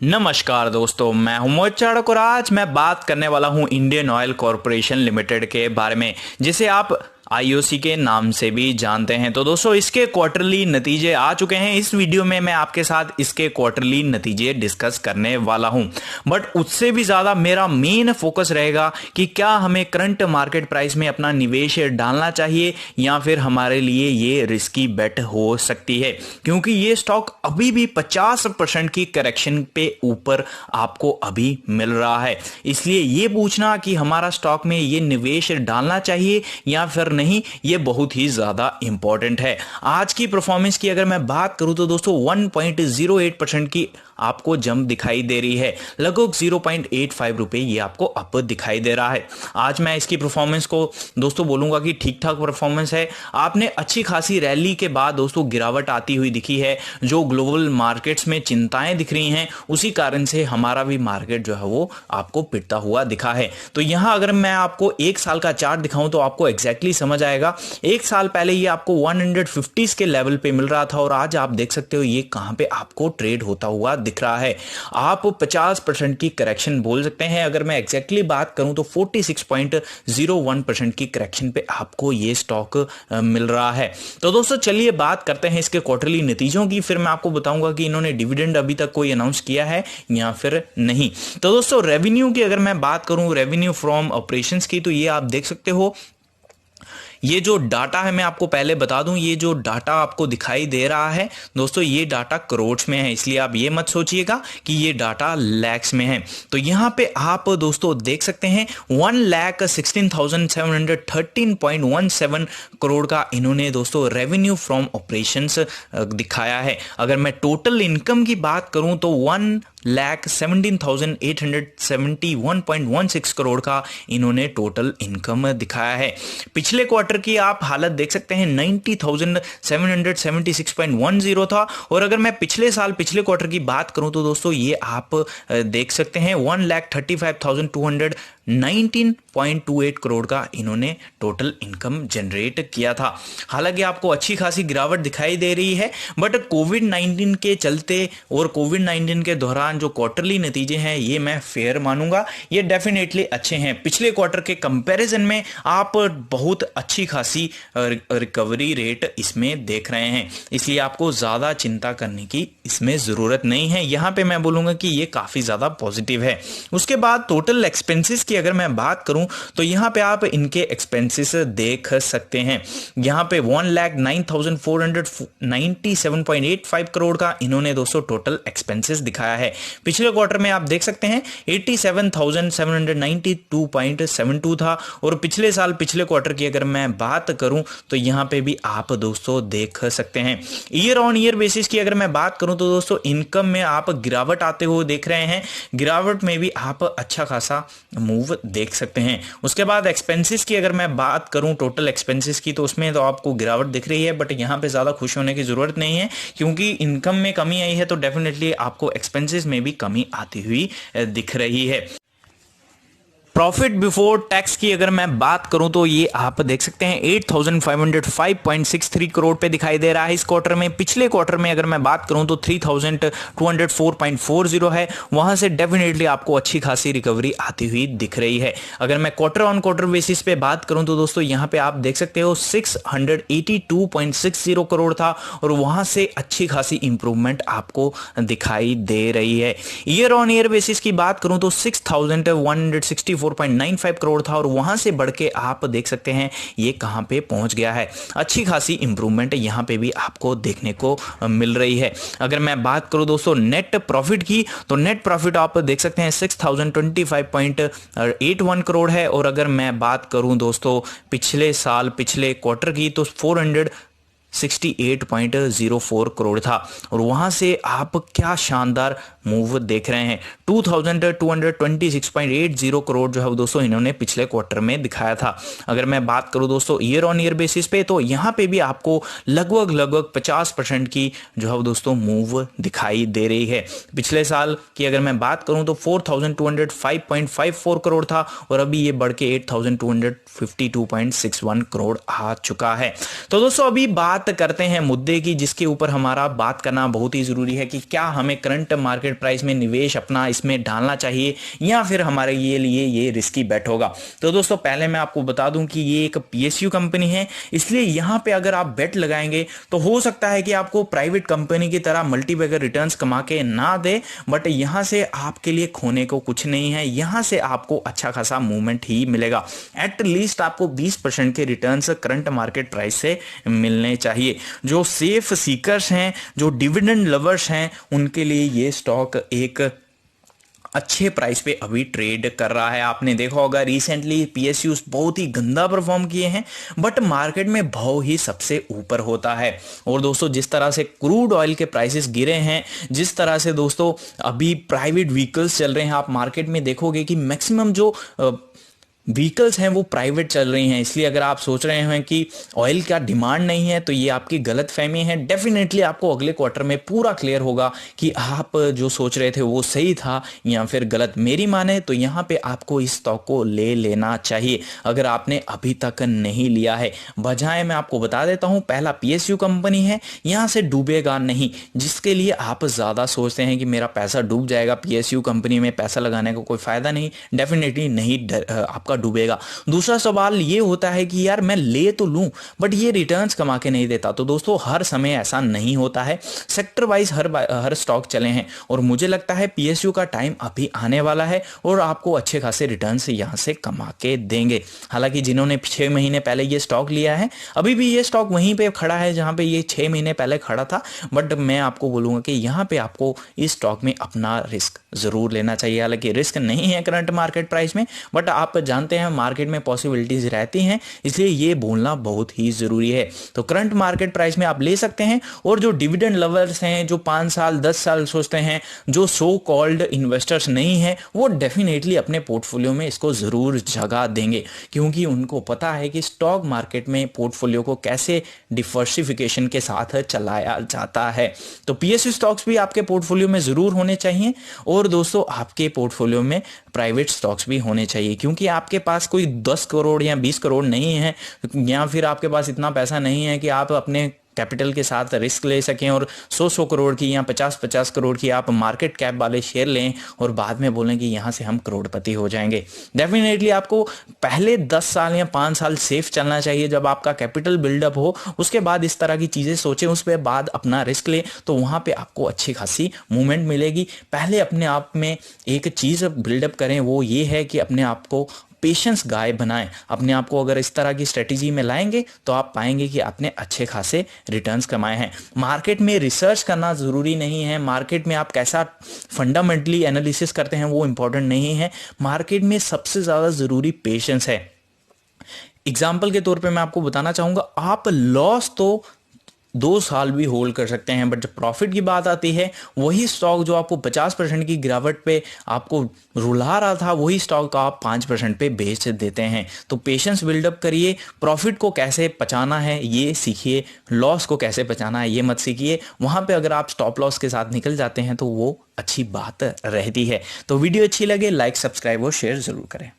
नमस्कार दोस्तों, मैं हूं मोहित चाड़क और आज मैं बात करने वाला हूं इंडियन ऑयल कॉरपोरेशन लिमिटेड के बारे में, जिसे आप आईओसी के नाम से भी जानते हैं। तो दोस्तों, इसके क्वार्टरली नतीजे आ चुके हैं। इस वीडियो में मैं आपके साथ इसके क्वार्टरली नतीजे डिस्कस करने वाला हूं, बट उससे भी ज्यादा मेरा मेन फोकस रहेगा कि क्या हमें करंट मार्केट प्राइस में अपना निवेश डालना चाहिए या फिर हमारे लिए ये रिस्की बेट हो सकती है, क्योंकि ये स्टॉक अभी भी 50% की करेक्शन पे ऊपर आपको अभी मिल रहा है। इसलिए ये पूछना कि हमारा स्टॉक में ये निवेश डालना चाहिए या फिर नहीं, ये बहुत ही ज्यादा इंपॉर्टेंट है। आज की परफॉर्मेंस की अगर मैं बात करूं तो दोस्तों 1.08% की आपको जंप दिखाई दे रही है। लगभग 0.85 रुपए ये आपको अप दिखाई दे रहा है। आज मैं इसकी परफॉर्मेंस को दोस्तों बोलूंगा कि ठीक ठाक परफॉर्मेंस है। आपने अच्छी खासी रैली के बाद दोस्तों गिरावट आती हुई दिखी है। जो ग्लोबल मार्केट्स में चिंताएं दिख रही हैं, उसी कारण से हमारा भी मार्केट जो है वो आपको पिटता हुआ दिखा है। तो यहां अगर मैं आपको एक साल का चार्ट दिखाऊं तो आपको एग्जैक्टली समझ आएगा। एक साल पहले ये आपको 150 के लेवल पे मिल रहा था और आज आप देख सकते हो ये कहां पे आपको ट्रेड होता हुआ दिख रहा है। आप 50% की करेक्शन बोल सकते हैं। अगर मैं एग्जैक्टली बात करूं तो 46.01% की करेक्शन पे आपको ये स्टॉक मिल रहा है। तो दोस्तों चलिए बात करते हैं इसके क्वार्टरली नतीजों की, फिर मैं आपको बताऊंगा कि इन्होंने डिविडेंड अभी तक कोई अनाउंस किया है या फिर नहीं। तो दोस्तों रेवेन्यू की अगर मैं बात करूं, रेवेन्यू फ्रॉम ऑपरेशंस की, तो ये आप देख सकते हो। ये जो डाटा है मैं आपको पहले बता दूं, ये जो डाटा आपको दिखाई दे रहा है दोस्तों, ये डाटा करोड़ में है, इसलिए आप ये मत सोचिएगा कि ये डाटा लैक्स में है। तो यहां पे आप दोस्तों देख सकते हैं 1,16,713.17 करोड़ का इन्होंने दोस्तों रेवेन्यू फ्रॉम ऑपरेशंस दिखाया है। अगर मैं टोटल इनकम की बात करूं तो 1,17,871.16 करोड़ का इन्होंने टोटल इनकम दिखाया है। पिछले क्वार्टर की आप हालत देख सकते हैं 90,776.10 था। और अगर मैं पिछले साल पिछले क्वार्टर की बात करूं तो दोस्तों ये आप देख सकते हैं 1,35,219.28 करोड़ का इन्होंने टोटल इनकम जनरेट किया था। हालांकि आपको अच्छी खासी गिरावट दिखाई दे रही है, बट कोविड-19 के चलते और कोविड-19 के दौरान जो क्वार्टरली नतीजे हैं ये मैं फेयर मानूंगा, ये डेफिनेटली अच्छे हैं। पिछले क्वार्टर के कंपैरिजन में आप बहुत अच्छी खासी रिकवरी रेट इसमें देख रहे हैं, इसलिए आपको ज्यादा चिंता करने की इसमें जरूरत नहीं है। यहां पे मैं बोलूंगा कि ये काफी ज्यादा पॉजिटिव है। उसके बाद टोटल एक्सपेंसेस की अगर मैं बात करूं तो यहां पे आप इनके एक्सपेंसेस देख सकते हैं। यहां पे 1,09,497.85 करोड़ का इन्होंने दोस्तों टोटल एक्सपेंसेस दिखाया है। पिछले क्वार्टर में आप देख सकते हैं 87,792.72 था। और पिछले साल पिछले क्वार्टर की अगर मैं बात करूं तो यहां पे भी आप दोस्तों देख सकते हैं। ईयर ऑन ईयर बेसिस की अगर मैं बात करूं तो दोस्तों इनकम में आप गिरावट आते हुए देख रहे हैं। गिरावट में भी आप अच्छा खासा मूव देख सकते हैं। उसके बाद एक्सपेंसेस की अगर मैं बात करूं, टोटल एक्सपेंसेस की, तो उसमें तो आपको गिरावट दिख रही है, बट यहां पे ज्यादा खुश होने की जरूरत नहीं है, क्योंकि इनकम में कमी आई है तो डेफिनेटली आपको एक्सपेंसेस में भी कमी आती हुई दिख रही है। प्रॉफिट बिफोर टैक्स की अगर मैं बात करूं तो ये आप देख सकते हैं 8,505.63 करोड़ पे दिखाई दे रहा है इस क्वार्टर में। पिछले क्वार्टर में अगर मैं बात करूं तो 3,204.40 है, वहां से डेफिनेटली आपको अच्छी खासी रिकवरी आती हुई दिख रही है। अगर मैं क्वार्टर ऑन क्वार्टर बेसिस पे बात करूं तो दोस्तों यहां पे आप देख सकते हो 682.60 करोड़ था और वहां से अच्छी खासी इंप्रूवमेंट आपको दिखाई दे रही है। ईयर ऑन ईयर बेसिस की बात करूं तो 6,164.95 करोड़ था और वहां से बढ़ के आप देख सकते हैं ये कहां पे पहुंच गया है। अच्छी खासी इंप्रूवमेंट यहां पे भी आपको देखने को मिल रही है। अगर मैं बात करूं दोस्तों नेट प्रॉफिट की, तो नेट प्रॉफिट आप देख सकते हैं 6,025.81 करोड़ है। और अगर मैं बात करूं दोस्तों पिछले साल पिछले क्वार्टर की तो 468.04 करोड़ था और वहां से आप क्या शानदार मूव देख रहे हैं। 2226.80 करोड़ जो है दोस्तों इन्होंने पिछले क्वार्टर में दिखाया था। अगर मैं बात करूं दोस्तों ईयर ऑन ईयर बेसिस पे, तो यहां पे भी आपको लगभग 50% की जो है दोस्तों मूव दिखाई दे रही है। पिछले साल की अगर मैं बात करूं तो 4,205.54 करोड़ था और अभी ये बढ़ के 8,252.61 करोड़ आ चुका है। तो दोस्तों अभी बात बात करते हैं मुद्दे की जिसके ऊपर हमारा बात करना बहुत ही ज़रूरी है कि क्या हमें करंट मार्केट प्राइस में निवेश अपना इसमें डालना चाहिए या फिर हमारे लिए ये रिस्की बेट होगा। तो दोस्तों पहले मैं आपको बता दूं कि ये एक पीएसयू कंपनी है, इसलिए यहाँ पे अगर आप बेट लगाएंगे तो हो सकता है कि आपको प्राइवेट कंपनी की तरह मल्टीबैगर रिटर्न्स कमा के ना दे, बट यहाँ से आपके लिए खोने को कुछ नहीं है, यहाँ से आपको अच्छा खासा मूवमेंट ही मिलेगा। एट लीस्ट आपको 20% के रिटर्न्स करंट मार्केट प्राइस से मिलने चाहिए। जो सेफ सीकर्स हैं, जो डिविडेंड लवर्स हैं, उनके लिए ये स्टॉक एक अच्छे प्राइस पे अभी ट्रेड कर रहा है। आपने देखा होगा रिसेंटली पीएसयूज बहुत ही गंदा परफॉर्म किए हैं, बट मार्केट में भाव ही सबसे ऊपर होता है। और दोस्तों जिस तरह से क्रूड ऑयल के प्राइसेस गिरे हैं, जिस तरह से दोस्तों अभी प्राइवेट व्हीकल्स चल रहे हैं, आप मार्केट में देखोगे कि मैक्सिमम जो व्हीकल्स हैं वो प्राइवेट चल रही हैं। इसलिए अगर आप सोच रहे हैं कि ऑयल का डिमांड नहीं है तो ये आपकी गलत फहमी है। डेफिनेटली आपको अगले क्वार्टर में पूरा क्लियर होगा कि आप जो सोच रहे थे वो सही था या फिर गलत। मेरी माने तो यहाँ पे आपको इस स्टॉक को ले लेना चाहिए अगर आपने अभी तक नहीं लिया है। बजाय मैं आपको बता देता हूँ, पहला पीएसयू कंपनी है, यहाँ से डूबेगा नहीं। जिसके लिए आप ज़्यादा सोचते हैं कि मेरा पैसा डूब जाएगा, पीएसयू कंपनी में पैसा लगाने का कोई फ़ायदा नहीं, डेफिनेटली नहीं आपका डूबेगा। दूसरा सवाल ये होता है कि यार मैं ले तो लूं बट ये रिटर्न्स कमा के नहीं देता। तो दोस्तों हर समय ऐसा नहीं होता है, सेक्टर वाइज हर स्टॉक चले हैं और मुझे लगता है पीएसयू का टाइम अभी आने वाला है और आपको अच्छे खासे रिटर्न्स यहां से कमा के देंगे। हालांकि जिन्होंने 6 महीने पहले ये स्टॉक लिया है, अभी भी ये स्टॉक वहीं पे खड़ा है जहां पे ये 6 महीने पहले खड़ा था, बट मैं आपको बोलूंगा कि यहां पे आपको इस स्टॉक में अपना रिस्क जरूर लेना चाहिए। हालांकि रिस्क नहीं है करंट मार्केट प्राइस में, बट आप जानते हैं मार्केट में पॉसिबिलिटीज रहती हैं, इसलिए ये बोलना बहुत ही जरूरी है। तो करंट मार्केट प्राइस में आप ले सकते हैं। और जो डिविडेंड लवर्स हैं, जो 5 साल 10 साल सोचते हैं, जो सो कॉल्ड इन्वेस्टर्स नहीं है, वो डेफिनेटली अपने पोर्टफोलियो में इसको जरूर जगह देंगे, क्योंकि उनको पता है कि स्टॉक मार्केट में पोर्टफोलियो को कैसे डिवर्सिफिकेशन के साथ चलाया जाता है। तो पीएसयू स्टॉक्स भी आपके पोर्टफोलियो में जरूर होने चाहिए। और दोस्तों आपके पोर्टफोलियो में प्राइवेट स्टॉक्स भी होने चाहिए, क्योंकि आपके पास कोई 10 करोड़ या 20 करोड़ नहीं है, या फिर आपके पास इतना पैसा नहीं है कि आप अपने कैपिटल के साथ रिस्क ले सकें और 100 करोड़ की या 50 करोड़ की आप मार्केट कैप वाले शेयर लें और बाद में बोलें कि यहां से हम करोड़पति हो जाएंगे। डेफिनेटली आपको पहले 10 साल या 5 साल सेफ चलना चाहिए, जब आपका कैपिटल बिल्डअप हो, उसके बाद इस तरह की चीजें सोचें, उस पर बाद अपना रिस्क लें, तो वहां पे आपको अच्छी खासी मूवमेंट मिलेगी। पहले अपने आप में एक चीज बिल्डअप करें, वो ये है कि अपने आप को पेशेंस गाय बनाएं। अपने आप को अगर इस तरह की स्ट्रेटेजी में लाएंगे तो आप पाएंगे कि आपने अच्छे खासे रिटर्न्स कमाए हैं। मार्केट में रिसर्च करना ज़रूरी नहीं है, मार्केट में आप कैसा फंडामेंटली एनालिसिस करते हैं वो इंपॉर्टेंट नहीं है। मार्केट में सबसे ज़्यादा ज़रूरी पेशेंस है। एग्जाम्पल के तौर पे मैं आपको बताना चाहूँगा, आप लॉस तो 2 साल भी होल्ड कर सकते हैं, बट जब प्रॉफिट की बात आती है, वही स्टॉक जो आपको 50% की गिरावट पे आपको रुला रहा था, वही स्टॉक आप 5% पे बेच देते हैं। तो पेशेंस बिल्डअप करिए, प्रॉफिट को कैसे बचाना है ये सीखिए, लॉस को कैसे बचाना है ये मत सीखिए। वहाँ पे अगर आप स्टॉप लॉस के साथ निकल जाते हैं तो वो अच्छी बात रहती है। तो वीडियो अच्छी लगे लाइक, सब्सक्राइब और शेयर जरूर करें।